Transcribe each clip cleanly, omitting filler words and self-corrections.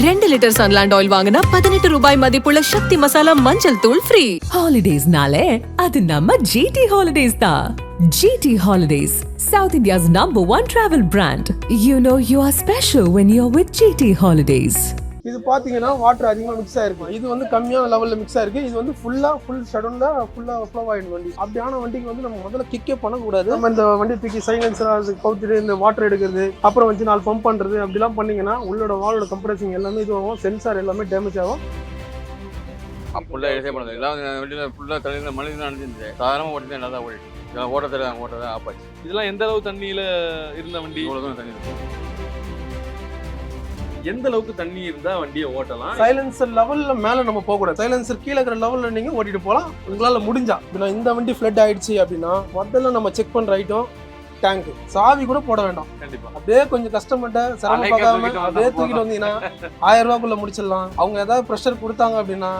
2 litre Sunland oil வாங்கினா 18 ரூபாய் மதிப்புள்ள சக்தி மசாலா மஞ்சள் தூள் ஃப்ரீ. ஹாலிடேஸ்னாலே அது நம்ம GT Holidays தான். GT Holidays, South India's #1 travel brand. You know you are special when you're with GT Holidays. இது பார்த்தீங்கன்னா வாட்டர் அதிகமாக மிக்ஸ் ஆயிருக்கும். இது வந்து கம்மியான லெவலில் மிக்ஸ் ஆயிருக்கு. இது வந்து ஃபுல் ஷடனில் ஃபுல்லாக ஃப்ளோ ஆகிடும் வண்டி. அப்படியான வண்டிக்கு வந்து நம்ம முதல்ல கிக்கே பண்ணக்கூடாது. நம்ம இந்த வண்டி தூக்கி சைலன்சர் கவுத்துட்டு இந்த வாட்டர் எடுக்கிறது, அப்புறம் வந்து 4 பம்ப் பண்ணுறது அப்படிலாம் பண்ணிங்கன்னா உள்ளோட வாலோட கம்ப்ரஸிங் எல்லாமே இதுவாகும், சென்சார் எல்லாமே டேமேஜ் ஆகும். ஃபுல்லாக எடை பண்ணது எல்லாம் வண்டியில் ஃபுல்லாக தலையில் மழை தான் அணிஞ்சிருந்தேன். சாதாரணமாக ஓட்டி நல்லா ஓடிட்டு இதெல்லாம் ஓட்ட தெரியாது, ஓட்ட தான் ஆப்பாச்சு. இதெல்லாம் எந்த அளவு தண்ணியில் இருந்த வண்டி? இவ்வளோ தண்ணி இருக்கும். எந்த அளவுக்கு தண்ணி இருந்தா வண்டியை ஓட்டலாம்? சைலன்சர் லெவலில் மேலே நம்ம போகக்கூடாது. சைலன்சர் கீழே இருக்கிற லெவலில் நீங்கள் ஓட்டிட்டு போகலாம் உங்களால் முடிஞ்சா. இப்போ இந்த வண்டி ஃப்ளட் ஆயிடுச்சு அப்படின்னா முதல்ல நம்ம செக் பண்ணுற ஐட்டம் டேங்க். சாவி கூட போட வேண்டாம். கண்டிப்பா அப்படியே கொஞ்சம் கஸ்டமர்கிட்ட சிரமம் பார்க்காம அப்படியே தூக்கிட்டு வந்தீங்கன்னா 1000 ரூபாய்க்குள்ள முடிச்சிடலாம். அவங்க ஏதாவது ப்ரெஷர் கொடுத்தாங்க அப்படின்னா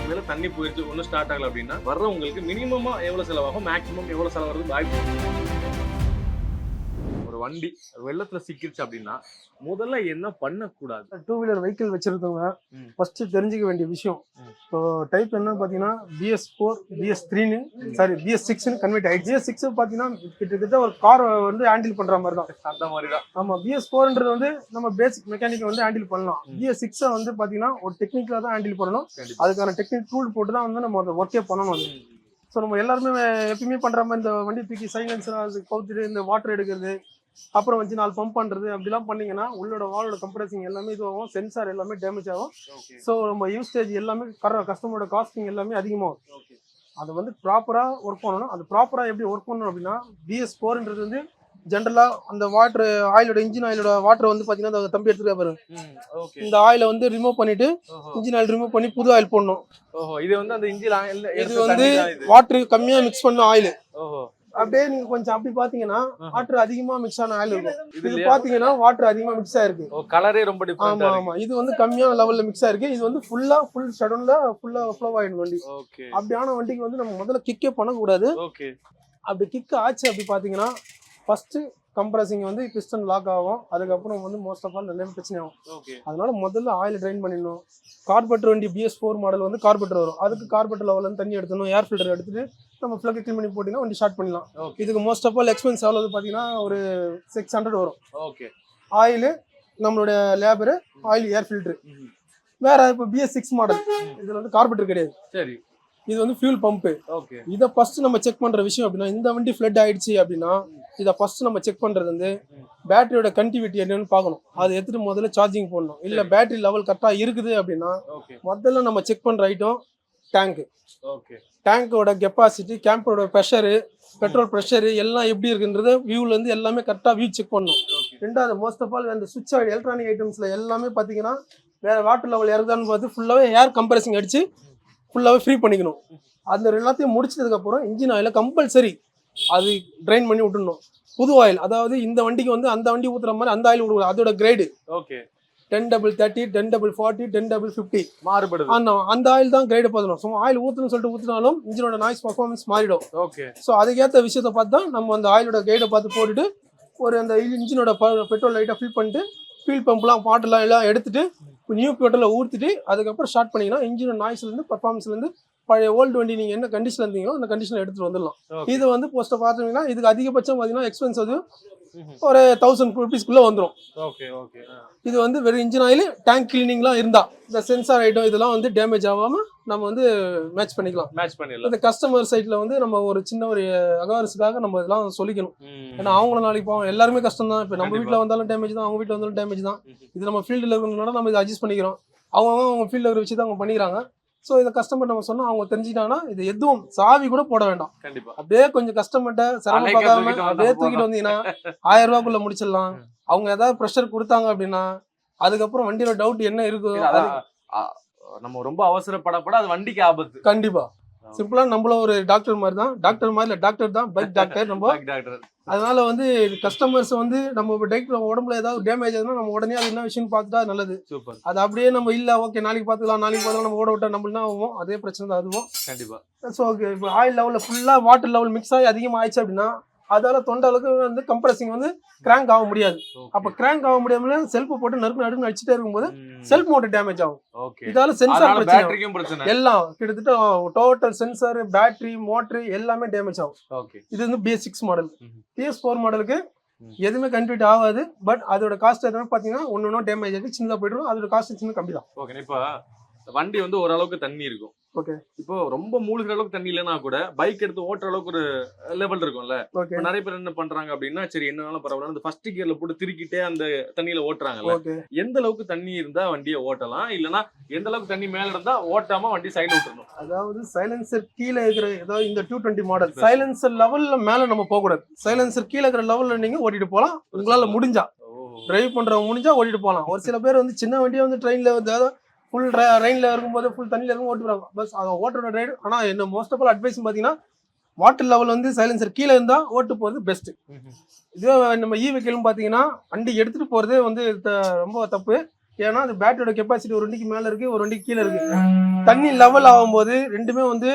மேல தண்ணி போயிடுச்சு ஒன்றும் ஸ்டார்ட் ஆகல அப்படின்னா வர்றவங்களுக்கு மினிமமா எவ்வளவு செலவாகும், மேக்ஸிமம் எவ்வளவு செலவாகிறது வாய்ப்பு. ஒரு வண்டி வெள்ளத்துல சிக்கிருச்சு அப்படின்னா முதல்ல என்ன பண்ணக்கூடாது? 2 வீலர் வெஹிக்கிள் வச்சிருக்கவங்க ஃபர்ஸ்ட் தெரிஞ்சுக்க வேண்டிய விஷயம். இப்போ டைப் என்னன்னு பார்த்தீங்கன்னா BS4 BS3 sorry BS6 convert ஆயிடுச்சு. BS6 பார்த்தீங்கன்னா கிட்டத்தட்ட ஒரு கார் வந்து ஹேண்டில் பண்ற மாதிரி தான். அந்த மாதிரி தான். ஆமா, BS4ன்றது வந்து நம்ம பேசிக் மெக்கானிக்கை வந்து ஹேண்டில் பண்ணலாம். BS6 வந்து பார்த்தீங்கன்னா ஒரு டெக்னிக்கலாக தான் ஹேண்டில் பண்ணணும். அதுக்கான டெக்னிக் டூல் போட்டு தான் வந்து நம்ம அதை ஒர்க்கே பண்ணணும். ஸோ நம்ம எல்லாருமே எப்பயுமே பண்ற மாதிரி இந்த வண்டி தூக்கி சைலன்சர் கவுத்துட்டு இந்த வாட்டர் எடுக்கிறது, அப்புறம் வந்து 4 பம்ப் பண்ணுறது அப்படிலாம் பண்ணிங்கன்னா உள்ளோட வாலோட கம்ப்ரஸிங் எல்லாமே இதுவாகும், சென்சார் எல்லாமே டேமேஜ் ஆகும். ஸோ நம்ம யூஸ்டேஜ் எல்லாமே கஸ்டமரோட காஸ்டிங் எல்லாமே அதிகமாகும். அதை வந்து ப்ராப்பராக ஒர்க் பண்ணணும். அது ப்ராப்பராக எப்படி ஒர்க் பண்ணணும் அப்படின்னா BS4ன்றது வந்து ஜென்ரலாக அந்த வாட்டர் ஆயிலோட இன்ஜின் ஆயிலோட வாட்டர் வந்து பார்த்தீங்கன்னா அந்த தம்பி எடுத்துக்க பாருங்க. இந்த ஆயிலை வந்து ரிமூவ் பண்ணிட்டு இன்ஜின் ஆயில் ரிமூவ் பண்ணி புது ஆயில் போடணும். இது வந்து அந்த இன்ஜின் ஆயில், இது வந்து வாட்டர் கம்மியாக மிக்ஸ் பண்ண ஆயில். அப்படியே நீங்க கொஞ்சம் அப்படி பாத்தீங்கன்னா வாட்டர் அதிகமா மிக்ஸ் ஆன ஆயில் இருக்கும். இது பாத்தீங்கன்னா வாட்டர் அதிகமா மிக்ஸ் ஆயிருக்கு. கலரே ரொம்ப டிஃபரெண்ட். ஆமா ஆமா, இது வந்து கம்மியான லெவல்ல மிக்ஸ் ஆயிருக்கு. இது வந்து ஃபுல் ஷடன்ல ஃபுல்லா ஃப்ளோ ஆயிடும் வண்டி. அப்படியான வண்டிக்கு வந்து நம்ம முதல்ல கிக்கே பண்ணக்கூடாது. அப்படி கிக் ஆச்சு அப்படி பாத்தீங்கன்னா ஃபர்ஸ்ட் கம்ப்ரஸிங் வந்து பிஸ்டன் லாக் ஆகும். அதுக்கப்புறம் வந்து மோஸ்ட் ஆஃப் ஆல் எல்லாமே பிரச்சனை ஆகும். அதனால முதல்ல ஆயில் ட்ரைன் பண்ணிடணும். கார்பரேட்டர் வண்டி BS4 மாடல் வந்து கார்பரேட்டர் வரும். அதுக்கு கார்பரேட்டர் லெவலில் வந்து தண்ணி எடுத்துணும், ஏர் ஃபில்டர் எடுத்துட்டு நம்ம ஃப்ளக் க்ளீன் பண்ணி போட்டிங்கன்னா வண்டி ஸ்டார்ட் பண்ணலாம். இதுக்கு மோஸ்ட் ஆஃப் ஆல் எக்ஸ்பென்ஸ் எவ்வளவு பார்த்தீங்கன்னா ஒரு 600 வரும். ஆயில், நம்மளோட லேபரு, ஆயில், ஏர் ஃபில்டர். வேற இப்போ BS6 மாடல் இதுல வந்து கார்பரேட்டர் கிடையாது. சரி, இது வந்து ஃபியூல் பம்பு. இதை ஃபர்ஸ்ட் நம்ம செக் பண்ற விஷயம் அப்படின்னா இந்த வண்டி ஃப்ளட் ஆயிடுச்சு அப்படின்னா இதை ஃபர்ஸ்ட் நம்ம செக் பண்றது வந்து பேட்டரியோட கண்டிவிட்டி என்னன்னு பார்க்கணும். அதை எடுத்துட்டு முதல்ல சார்ஜிங் போடணும். இல்ல பேட்டரி லெவல் கரெக்டா இருக்குது அப்படின்னா முதல்ல நம்ம செக் பண்ற ஐட்டம் டேங்க். டேங்கோட கெப்பாசிட்டி, கேம்போட ப்ரெஷரு, பெட்ரோல் ப்ரெஷரு எல்லாம் எப்படி இருக்குன்றது வியூல இருந்து எல்லாமே கரெக்டா வியூ செக் பண்ணணும். ரெண்டாவது மோஸ்ட் ஆஃப் ஆல் அந்த சுவிட்ச் எலக்ட்ரானிக் ஐட்டம்ஸ்ல எல்லாமே பாத்தீங்கன்னா வேற வாட்டர் லெவல் இறக்குதான்னு பார்த்து ஃபுல்லாவே ஏர் கம்ப்ரஸிங் அடிச்சு ஃபுல்லாகவே ஃப்ரீ பண்ணிக்கணும். அந்த எல்லாத்தையும் முடிச்சதுக்கப்புறம் இன்ஜின் ஆயிலை கம்பல்சரி அது ட்ரைன் பண்ணி விட்டுணும். புது ஆயில், அதாவது இந்த வண்டிக்கு வந்து அந்த வண்டி ஊற்றுற மாதிரி அந்த ஆயில் விடுவோம். அதோட கிரேடு 10-30, 10-40, 10-50 மாறுபடுது. அந்த ஆயில் தான் கிரேடு பார்த்துணும். ஸோ ஆயில் ஊற்றணும்னு சொல்லிட்டு ஊற்றினாலும் இன்ஜினோட நாய்ஸ் பர்ஃபார்மன்ஸ் மாறிடும். ஸோ அதுக்கேற்ற விஷயத்தை பார்த்து தான் நம்ம அந்த ஆயிலோட கிரேடை பார்த்து போட்டுட்டு ஒரு அந்த இன்ஜினோட பெட்ரோல் லைட்டாக ஃபில் பண்ணிட்டு ஃபியூல் பம்ப்லாம் பாட்டெல்லாம் எல்லாம் எடுத்துட்டு நியூ பெட்ரோலை ஊற்றிட்டு அதுக்கப்புறம் ஸ்டார்ட் பண்ணிங்கன்னா இன்ஜினோட நாய்ஸ்லேருந்து பர்ஃபார்மன்ஸ்லேருந்து பழைய ஓல்டு வண்டி நீங்கள் என்ன கண்டிஷனில் இருந்தீங்களோ அந்த கண்டிஷனில் எடுத்துகிட்டு வந்துடலாம். இது வந்து போஸ்ட்டை பார்த்தீங்கன்னா இதுக்கு அதிகபட்சம் பார்த்தீங்கன்னா எக்ஸ்பென்ஸ் வந்து ஒரு 1000 rupeesக்குள்ளே வந்துடும். இது வந்து வெறும் இன்ஜின் ஆயில், டேங்க் கிளீனிங்லாம் இருந்தால் இந்த சென்சார் ஐட்டம் இதெல்லாம் வந்து டேமேஜ் ஆகாமல் நம்ம வந்து மேட்ச் பண்ணிக்கலாம். இந்த கஸ்டமர் சைட்டில் வந்து நம்ம ஒரு சின்ன ஒரு அவேர்னஸ்க்காக நம்ம இதெல்லாம் சொல்லிக்கணும். ஏன்னா அவங்கள நாளைக்கு போவோம், எல்லாருமே கஷ்டம் தான். இப்போ நம்ம வீட்டில் வந்தாலும் டேமேஜ் தான், அவங்க வீட்டில் வந்தாலும் டேமேஜ் தான். இது நம்ம ஃபீல்டில் இருக்கிறதுனால நம்ம இதை அட்ஜஸ்ட் பண்ணிக்கிறோம். அவங்க ஃபீல்டில் இருக்கிற வச்சு தான் அவங்க பண்ணிக்கிறாங்க. ஸோ இதை கஸ்டமர் நம்ம சொன்னா அவங்க தெரிஞ்சுட்டாங்கன்னா இது எதுவும் சாவி கூட போட வேண்டாம். அப்படியே கொஞ்சம் கஸ்டமர்கிட்ட சிரமம் பார்க்காம அப்படியே தூக்கிட்டு வந்தீங்கன்னா 1000 ரூபாய்க்குள்ள முடிச்சிடலாம். அவங்க ஏதாவது ப்ரெஷர் கொடுத்தாங்க அப்படின்னா அதுக்கப்புறம் வண்டியோட டவுட் என்ன இருக்கு, நம்ம ரொம்ப அவசரப்படப்பட அது வண்டிக்கு ஆபத்து. கண்டிப்பா சிம்பிளா நம்மளும் ஒரு டாக்டர் மாதிரி தான். டாக்டர் மாதிரி இல்ல, டாக்டர் தான், பைக் டாக்டர் நம்ம. அதனால வந்து கஸ்டமர்ஸ் வந்து நம்ம உடம்புல ஏதாவது டேமேஜ் ஆகுதுன்னா நம்ம உடனே அது என்ன விஷயம் பார்த்துட்டா நல்லது. அது அப்படியே நம்ம இல்ல ஓகே நாளைக்கு பார்த்துக்கலாம் நம்ம ஓட விட்டா நம்மளுக்கு ஆகும், அதே பிரச்சனை தான் அதுவும். கண்டிப்பா. ஸோ ஓகே, இப்போ ஆயில் லெவலில் ஃபுல்லாக வாட்டர் லெவல் மிக்ஸ் ஆகி அதிகமாக ஆயிடுச்சு அப்படின்னா அதால தொண்டை அளவுக்கு வந்து கம்ப்ரஸிங் வந்து கிராங்க் ஆக முடியாது. அப்ப கிராங்க் ஆக முடியாம செல்ஃப் போட்டு நடுக்கு அடிச்சுட்டே இருக்கும்போது செல்ஃப் மோட்டர் டேமேஜ் ஆகும். இதால சென்சார் பிரச்சனை எல்லாம் கிட்டத்தட்ட டோட்டல் சென்சார், பேட்டரி, மோட்டர் எல்லாமே டேமேஜ் ஆகும். இது வந்து BS6 மாடல். PS4 மாடலுக்கு எதுவுமே கன்ஃபியூட் ஆகாது. பட் அதோட காஸ்ட் எதுவும் பாத்தீங்கன்னா ஒன்னொன்னும் டேமேஜ் ஆகி சின்னதா போயிடும். அதோட காஸ்ட் சின்ன கம்மி தான். ஓகே. இப்ப வண்டி வந்து ஓரளவுக்கு தண்ணி இருக்கும். ஓகே. இப்போ ரொம்ப மூழ்கிற அளவுக்கு தண்ணி இல்லைன்னா கூட பைக் எடுத்து ஓட்டுற அளவுக்கு ஒரு லெவல் இருக்கும்ல. ஓகே. நிறைய பேர் என்ன பண்றாங்க அப்படின்னா, சரி என்னனாலும் பரவாயில்ல அந்த ஃபர்ஸ்ட் கியர்ல போட்டு திருக்கிட்டே அந்த தண்ணியில ஓட்டுறாங்கல்ல. ஓகே. எந்த அளவுக்கு தண்ணி இருந்தா வண்டியை ஓட்டலாம், இல்லனா எந்த அளவுக்கு தண்ணி மேல இருந்தா ஓட்டாம வண்டி சைடுல விட்டுறணும்? அதாவது சைலன்சர் கீழே இருக்கிற ஏதாவது இந்த 220 மாடல் சைலன்சர் லெவல்ல மேல நம்ம போக கூடாது. சைலன்சர் கீழே இருக்கிற லெவல்ல நீங்க ஓட்டிட்டு போலாம். உங்களால முடிஞ்சா டிரைவ் பண்றவங்க முடிஞ்சா ஓட்டிட்டு போலாம். ஒரு சில பேர் வந்து சின்ன வண்டியை வந்து ட்ரெயின்ல வந்து ஃபுல் ரெயின்ல இருக்கும்போது ஃபுல் தண்ணியில இருக்கும் ஓட்டுறாங்க. பஸ் அதை ஓட்டுற ரைடு. ஆனா என்ன மோஸ்ட் ஆஃப் ஆல் அட்வைஸ் பாத்தீங்கன்னா வாட்டர் லெவல் வந்து சைலன்சர் கீழே இருந்தா ஓட்டு போறது பெஸ்ட். இதுவே நம்ம வெஹிக்கிள்னு பாத்தீங்கன்னா வண்டி எடுத்துட்டு போறதே வந்து ரொம்ப தப்பு. ஏன்னா அது பேட்டரியோட கெப்பாசிட்டி ஒரு வண்டிக்கு மேல இருக்கு, ஒரு வண்டிக்கு கீழே இருக்கு. தண்ணி லெவல் ஆகும்போது ரெண்டுமே வந்து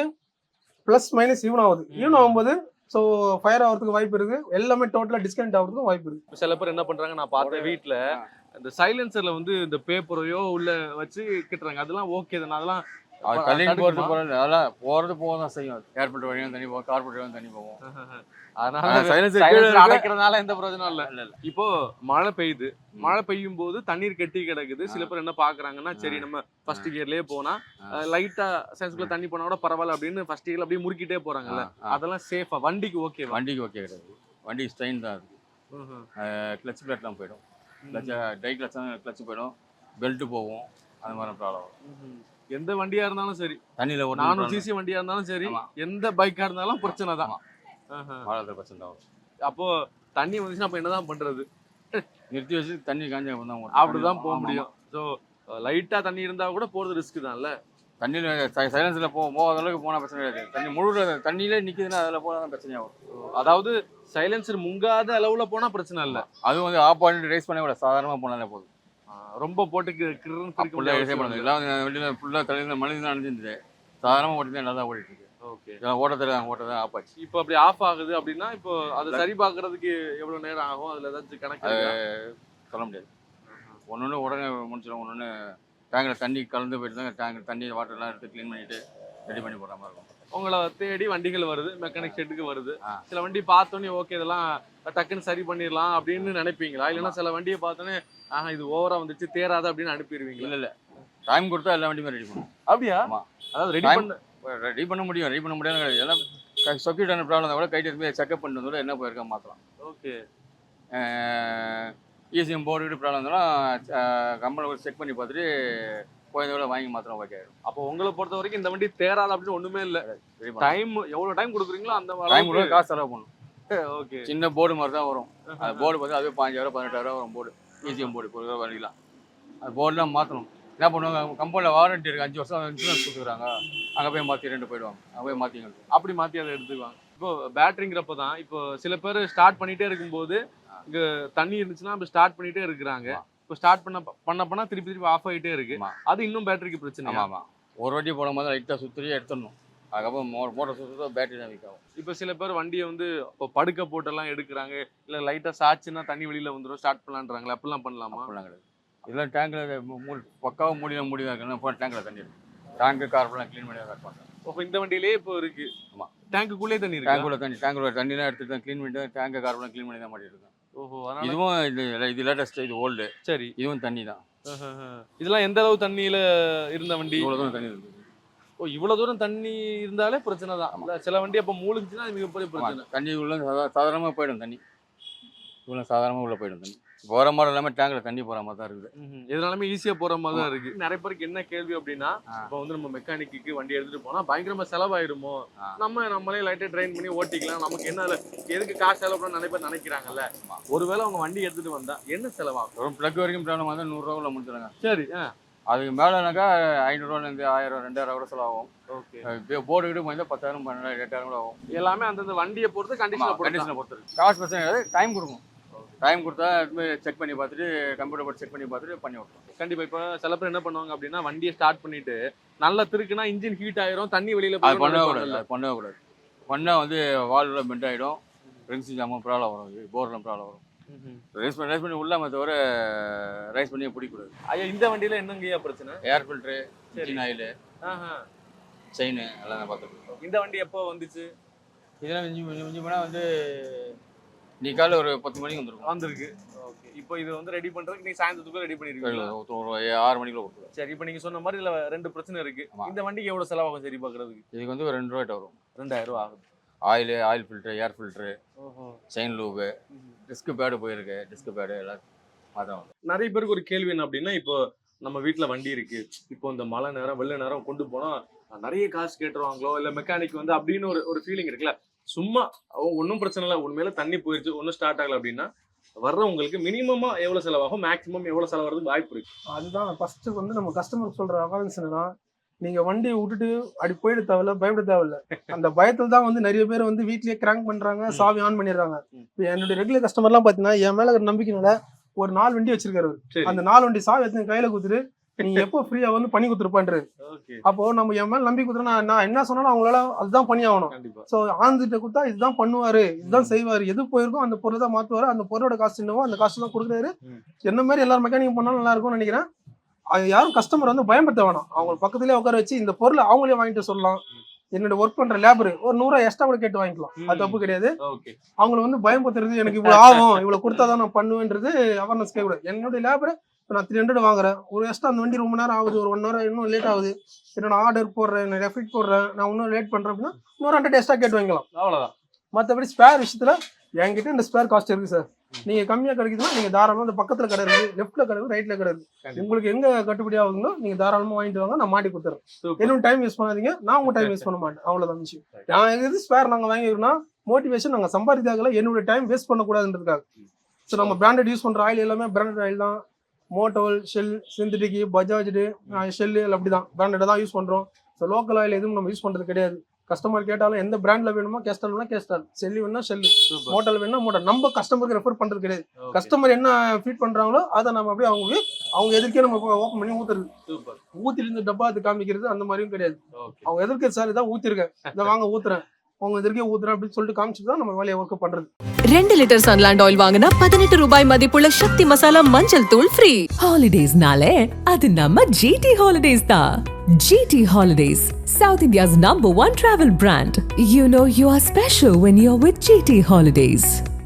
பிளஸ் மைனஸ் ஈவன் ஆகுது. ஈவன் ஆகும்போது ஸோ ஃபயர் ஆகிறதுக்கு வாய்ப்பு இருக்கு. எல்லாமே டோட்டலா டிஸ்கனெக்ட் ஆகிறதுக்கும் வாய்ப்பு இருக்கு. சில பேர் என்ன பண்றாங்க, நான் பார்த்தேன் வீட்டுல இந்த சைலன்சர்ல வந்து இந்த பேப்பரையோ உள்ள வச்சு கிட்டுறாங்க. அதெல்லாம் ஓகே தானே? அதெல்லாம் அதெல்லாம் போறது போதான் செய்யும். ஏர்போர்ட் வழியும் தண்ணி போகும், கார்போரேட் வழியும் தண்ணி போகும். அதனால அடைக்கிறதுனால எந்த பிரச்சனையும் இல்ல. இப்போ மழை பெய்யுது, மழை பெய்யும் போது தண்ணீர் கெட்டி கிடக்குது. சில பேர் என்ன பாக்குறாங்கன்னா, சரி நம்ம ஃபர்ஸ்ட் கியர்லயே போனா லைட்டா சென்ஸ்குள்ள தண்ணி போனா கூட பரவாயில்ல அப்படின்னு ஃபர்ஸ்ட் கியர்ல அப்படியே முறுக்கிட்டே போறாங்கல்ல. அதெல்லாம் சேஃபா? வண்டிக்கு ஓகே? வண்டிக்கு ஓகே கிடையாது. வண்டி ஸ்ட்ரெயின் தான் இருக்கு. கிளச் பிளேட்லாம் போயிடும், டை கிளச் போயிடும், பெல்ட் போகும், அந்த மாதிரி ப்ராப்ளம் வரும். எந்த வண்டியா இருந்தாலும் சரி, தண்ணியில 400 cc வண்டியா இருந்தாலும் சரி, எந்த பைக்கா இருந்தாலும் பிரச்சனை தான். பிரச்சனை தான். அப்போ தண்ணி வந்துச்சுன்னா அப்ப என்னதான் பண்றது? நிறுத்தி வச்சு தண்ணி காஞ்ச அப்படிதான் போக முடியும். ஸோ லைட்டா தண்ணி இருந்தா கூட போறது ரிஸ்க் தான்ல. தண்ணியில சைலன்ஸ்ல போகாத அளவுக்கு போனா பிரச்சனை கிடையாது. தண்ணி முழு தண்ணியிலே நிக்குதுன்னா அதுல போனா பிரச்சனையாகும். அதாவது சைலன்சர் முங்காத அளவுல போனா பிரச்சனை இல்ல. அதுவும் வந்து ஆஃப் பண்ணிட்டு ரேஸ் பண்ண கூட சாதாரணமா போனாலே போதும். ரொம்ப போட்டு ஃபுல்லா தலையில மனிதன் அணிஞ்சிருந்தது. சாதாரணமா ஓட்டி தான் நல்லா ஓடிட்டு இருக்கு. ஓகே. ஓட்டதான் ஆஃப் ஆச்சு. இப்போ அப்படி ஆஃப் ஆகுது அப்படின்னா இப்போ அதை சரி பார்க்கறதுக்கு எவ்வளவு நேரம் ஆகும்? அதுல ஏதாச்சும் கணக்கு சொல்ல முடியாது. ஒன்னொன்னு உடனே முடிச்சிடும். ஒன்னொன்னு டேங்கில் தண்ணி கலந்து போயிட்டு தான் டேங்க் தண்ணி வாட்டர்லாம் எடுத்து க்ளீன் பண்ணிட்டு ரெடி பண்ணி போடுற மாதிரி இருக்கும். உங்களை தேடி வண்டிகள் வருது, மெக்கானிக் ஷெட்டுக்கு வருது. சில வண்டி பார்த்தோன்னே ஓகே இதெல்லாம் டக்குன்னு சரி பண்ணிடலாம் அப்படின்னு நினைப்பீங்களா? இல்லைன்னா சில வண்டியை பார்த்தோன்னே இது ஓவரா வந்துச்சு தேராது அப்படின்னு அனுப்பிடுவீங்களா? இல்லை டைம் கொடுத்தா எல்லா வண்டியுமே ரெடி பண்ணும். அப்படியா? அதாவது ரெடி பண்ண முடியாது. எல்லாம் சொக்கெட்டான ப்ராப்ளம் கூட கைட்டு போய் செக்அப் பண்ணிட்டு வந்து என்ன போயிருக்கா மாற்றலாம். ஓகே. ECM போர்டு ப்ராப்ளம் இருந்தாலும் கம்பெனி செக் பண்ணி பார்த்துட்டு போயதோட வாங்கி மாத்திரம் ஓகே ஆயிடும். அப்போ உங்களை பொறுத்த வரைக்கும் இந்த வண்டி தேராது அப்படின்னு ஒண்ணுமே இல்லை. டைம் எவ்வளவு டைம் கொடுக்குறீங்களோ அந்த டைம் கூட காசு செலவு பண்ணும். ஓகே. சின்ன போர்டு மாதிரி தான் வரும். அது போர்டு பார்த்து அதுவே 15,000 18,000 வரும். போர்டு ECM போர்டு வண்டிக்கலாம். அது போர்டுலாம் மாற்றணும். என்ன பண்ணுவாங்க, கம்பெனியில் வாரண்டி இருக்குது, 5 வருஷம் இன்சூரன்ஸ் கொடுத்துக்கிறாங்க. அங்கே போய் மாற்றி 2 போயிடுவாங்க. அங்கே போய் மாற்றிங்க அப்படி மாற்றி அதை எடுத்துக்குவாங்க. இப்போ பேட்டரிங்கிறப்ப தான் இப்போ சில பேர் ஸ்டார்ட் பண்ணிட்டே இருக்கும்போது இங்கே தண்ணி இருந்துச்சுன்னா அப்படி ஸ்டார்ட் பண்ணிட்டே இருக்கிறாங்க. இப்போ ஸ்டார்ட் பண்ண திருப்பி ஆஃப் ஆகிட்டே இருக்கு. அது இன்னும் பேட்டரிக்கு பிரச்சனை. ஆமாம், ஒரு வாட்டி போடும் போது லைட்டாக சுற்றியே எடுத்துடணும். அதுக்கப்புறம் மோட்டர் சுற்றுறதோ பேட்டரி தான் வீக் ஆகும். இப்போ சில பேர் வண்டியை வந்து இப்போ படுக்க போட்டெல்லாம் எடுக்கிறாங்க, இல்லை லைட்டாக சாச்சுன்னா தண்ணி வெளியில் வந்துடும் ஸ்டார்ட் பண்ணலான்றாங்களே, அப்படிலாம் பண்ணலாமா? அப்படிலாம் கிடையாது. இதெல்லாம் டேங்கில் பக்காவாக மூடி தான் இருக்குன்னா டேங்கில் தண்ணி இருக்கும். டேங்கு கார்பெல்லாம் க்ளீன் பண்ணி தான் பண்ணுறோம். இப்போ இந்த வண்டியிலேயே இப்போ இருக்கு. ஆமாம், டேங்குக்குள்ளே தண்ணி இருக்கு. டேங்குள்ள தண்ணிலாம் எடுத்துட்டு தான் க்ளீன் பண்ணி தான் டேங்கு கார்பெல்லாம் க்ளீன் பண்ணி தான் மாட்டிட்டு இருக்கோம். ஓஹோ. இதுவும் இது லேட்டஸ்ட், இது ஓல்டு. சரி. இதுவும் தண்ணி தான். இதெல்லாம் எந்த அளவு தண்ணியில இருந்த வண்டி? இவ்வளோ தூரம் தண்ணி இருக்கு. ஓ, இவ்வளவு தூரம் தண்ணி இருந்தாலே பிரச்சனை தான். சில வண்டி அப்போ மூழ்கிச்சுன்னா அது மிகப்பெரிய பிரச்சனை. தண்ணி உள்ள சாதாரணமாக போயிடும். தண்ணி இவ்வளோ சாதாரணமாக உள்ள போயிடும். தண்ணி போகிற மாதிரி இல்லாமல் டேங்கில் தண்ணி போகிற மாதிரி தான் இருக்குது. இதனாலுமே ஈஸியாக போகிற மாதிரி தான் இருக்குது. நிறைய பேருக்கு என்ன கேள்வி அப்படின்னா, இப்போ வந்து நம்ம மெக்கானிக்கு வண்டி எடுத்துகிட்டு போனால் பயங்கரமாக செலவாயிருமோ, நம்மளே லைட்டாக ட்ரெயின் பண்ணி ஓட்டிக்கலாம், நமக்கு என்ன எதுக்கு காசு செலவு பண்ண நிறைய பேர் நினைக்கிறாங்கல்ல. ஒருவேளை அவங்க வண்டி எடுத்துகிட்டு வந்தால் என்ன செலவாகும்? ஒரு ப்ளக் வரைக்கும் ப்ராப்ளம் வந்தால் 100 ரூபாவில் முடிச்சிடுங்க. சரி. அதுக்கு மேலேனாக்கா 500 1000 2000 கூட செலவாகும். ஓகே. போர்டு கிட்ட போயிருந்தால் 10,000 12,000 8,000 கூட ஆகும். எல்லாமே அந்தந்த வண்டியை பொறுத்து கண்டிஷனை பொறுத்து காசு பிரச்சனை கிடையாது. டைம் கொடுக்கும். டைம் கொடுத்தா செக் பண்ணி பார்த்துட்டு கம்ப்யூட்டர் போட்டு செக் பண்ணி பார்த்துட்டு பண்ணி விட்ருவோம். கண்டிப்பாக. இப்போ சில பேர் என்ன பண்ணுவாங்க அப்படின்னா, வண்டியை ஸ்டார்ட் பண்ணிட்டு நல்லா திருக்குனா இன்ஜின் ஹீட் ஆயிரும், தண்ணி வெளியில் பண்ணவே கூடாது. பண்ணால் வந்து வால்வில் பெண்ட் ஆகிடும், ரென்சி ஜாமும் ப்ராப்ளம் வரும், போர்லாம் ப்ராப்ளம் வரும். ரைஸ் பண்ணி உள்ளாம தவிர ரைஸ் பண்ணி பிடிக்கூடாது. ஐயா இந்த வண்டியில என்னங்கய்யா பிரச்சனை? ஏர் ஃபில்ட்ரு, இன்ஜின் ஆயிலு, செயின் எல்லாம் தான் பார்த்துருக்கோம். இந்த வண்டி எப்போ வந்துச்சு? இதெல்லாம் மிஞ்சி போனால் வந்து நீ காலையில் ஒரு 10 மணிக்கு வந்திருக்கு. ஓகே, இப்போ இது வந்து ரெடி பண்ணுறதுக்கு நீ சாயந்தரத்துக்குள்ள ரெடி பண்ணிருக்கீங்க. ஒரு 6 மணிக்குள்ள கொடுத்துருவோம். சரி, இப்போ நீங்கள் சொன்ன மாதிரி இதில் 2 பிரச்சனை இருக்கு. இந்த வண்டிக்கு எவ்வளோ செலவாகும் சரி பார்க்குறதுக்கு? இதுக்கு வந்து ஒரு 2 ரூபாய்ட்டு வரும். 2000 ரூபா ஆகுது. Oil filter, air filter, chain lube, disc pad போயிருக்கு, டிஸ்க் பேடு எல்லாம் அதான். நிறைய பேருக்கு ஒரு கேள்வி என்ன அப்படின்னா, இப்போ நம்ம வீட்டில் வண்டி இருக்கு, இப்போ இந்த மழை நேரம் வெள்ள நேரம் கொண்டு போனால் நிறைய காசு கேட்டுருவாங்களோ இல்லை மெக்கானிக் வந்து அப்படின்னு ஒரு ஃபீலிங் இருக்குல்ல. சும்மா ஒன்றும் பிரச்சனை இல்லை, உண்மையில தண்ணி போயிடுச்சு, ஒன்றும் ஸ்டார்ட் ஆகலை அப்படின்னா வர்றவங்களுக்கு மினிமமா எவ்வளவு செலவாகும், மேக்ஸிமம் எவ்வளவு செலவாகிறதுக்கு வாய்ப்பு இருக்கு? அதுதான் ஃபர்ஸ்ட் வந்து நம்ம கஸ்டமருக்கு சொல்ற அவேர்னஸ் என்னன்னா, நீங்க வண்டியை விட்டுட்டு அப்படி போயிட தேவையில்ல, பயப்பட தேவையில்ல. அந்த பயத்துல தான் வந்து நிறைய பேர் வந்து வீட்லயே கிராங்க் பண்றாங்க, சாவி ஆன் பண்ணிடுறாங்க. இப்போ என்னுடைய ரெகுலர் கஸ்டமர்லாம் பாத்தீங்கன்னா என் மேல ஒரு நம்பிக்கைனால ஒரு 4 வண்டி வச்சிருக்காரு. அந்த 4 வண்டி சாவி எடுத்து கையில கொடுத்துட்டு நீங்க எப்போ ஃப்ரீயா வந்து பண்ணி கொடுத்துருப்பான்றாரு. அப்போ நம்ம என் மேல நம்பி கொடுத்துருனா நான் என்ன சொன்னாலும் அவங்களால அதுதான் பண்ணி ஆகணும். ஸோ ஆந்திட்ட கொடுத்தா இதுதான் பண்ணுவாரு, இதுதான் செய்வாரு, எது போயிருக்கும் அந்த பொருள் தான் மாத்துவாரு, அந்த பொருளோட காசு என்னவோ அந்த காசு தான் கொடுக்குறாரு. என்ன மாதிரி எல்லாரும் மெக்கானிக் பண்ணாலும் நல்லா இருக்கும்னு நினைக்கிறேன். அது யாரும் கஸ்டமர் வந்து பயன்படுத்த வேணாம், அவங்க பக்கத்துலேயே உட்கார வச்சு இந்த பொருளை அவங்களே வாங்கிட்டு சொல்லலாம். என்னோட ஒர்க் பண்ற லேபர் ஒரு 100 ரூபா எக்ஸ்ட்ரா கூட கேட்டு வாங்கிக்கலாம், அது தப்பு கிடையாது. அவங்களை வந்து பயன்படுத்துறது எனக்கு இவ்வளவு ஆகும், இவ்வளவு கொடுத்தாதான் நான் பண்ணுவேன்றது அவேர்னஸ் கேட்கக்கூடாது. என்னுடைய லேபர் நான் 300 வாங்குறேன், ஒரு எக்ஸ்ட்ரா அந்த வண்டி ரொம்ப நேரம் ஆகுது, ஒரு 1 hour இன்னும் லேட் ஆகுது, என்னோட ஆர்டர் போடுறேன், ரெஃபிட் போடுறேன், நான் இன்னும் லேட் பண்றேன் அப்படின்னா இன்னொரு 100 எக்ஸ்ட்ரா கேட்டு வாங்கிக்கலாம், அவ்வளவுதான். மற்றபடி ஸ்பேர் விஷயத்துல என்கிட்ட இந்த ஸ்பேர் காஸ்ட் இருக்கு சார். நீங்க கம்மியா கிடைக்குதுன்னா நீங்க தாராளமா அந்த பக்கத்துல கடை இருக்கு, லெஃப்ட்ல கடை இருக்கு, ரைட்ல கடை இருக்கு, உங்களுக்கு எங்க கட்டுப்படி ஆகுங்களோ நீங்க தாராளமா வாங்கிட்டு வாங்க, நான் மாட்டி கொடுத்துறேன். என்னோட டைம் யூஸ் பண்ணாதீங்க, நான் உங்க டைம் யூஸ் பண்ண மாட்டேன், அவ்வளவுதான் விஷயம். நான் எது ஸ்பேர் நாங்க வாங்கிக்கிறோம்னா மோட்டிவேஷன், நாங்க சம்பாதிக்காகல என்னோட டைம் வேஸ்ட் பண்ணக்கூடாதுன்றதுக்காக. ஸோ நம்ம பிராண்டட் யூஸ் பண்ற ஆயில் எல்லாமே பிராண்டட் ஆயில் தான். மோட்டோல், ஷெல், சிந்தட்டிக், பஜாஜ், ஷெல்லு அப்படிதான் பிராண்டட் தான் யூஸ் பண்றோம். ஸோ லோக்கல் ஆயில் எதுவும் நம்ம யூஸ் பண்றது கிடையாது. கஸ்டமர் கேட்டாலும் எந்த பிராண்ட்ல வேணுமோ, கேஸ்டால் வேணா கேஸ்டால், ஷெல்லி வேணா ஷெல்லு, மோட்டல் வேணா மோட்டல், நம்ம கஸ்டமருக்கு ரெஃபர் பண்றது கிடையாது. கஸ்டமர் என்ன ஃபீட் பண்றாங்களோ அதை நம்ம அப்படியே அவங்க எதிர்க்கே நம்ம ஓப்பன் பண்ணி ஊத்துறது, ஊத்திட்டு இருந்து டப்பா அது காமிக்கிறது அந்த மாதிரியும் கிடையாது. அவங்க எதிர்க்க சார் இதான் ஊத்திருக்கேன், இதை வாங்க ஊத்துறேன், அவங்க எதிர்க்கே ஊத்துறேன் அப்படின்னு சொல்லிட்டு காமிச்சுட்டு தான் நம்ம வேலையை ஒர்க் பண்றது. 2 லிட்டர் சன்லாண்ட் ஆயில் வாங்கினா 18 ரூபாய் மதிப்புள்ள சக்தி மசாலா மஞ்சள் தூள் ஃப்ரீ. ஹாலிடேஸ்னாலே அது நம்ம GT Holidays தான். GT Holidays, South India's #1 travel brand. You know you are special when you're with GT Holidays.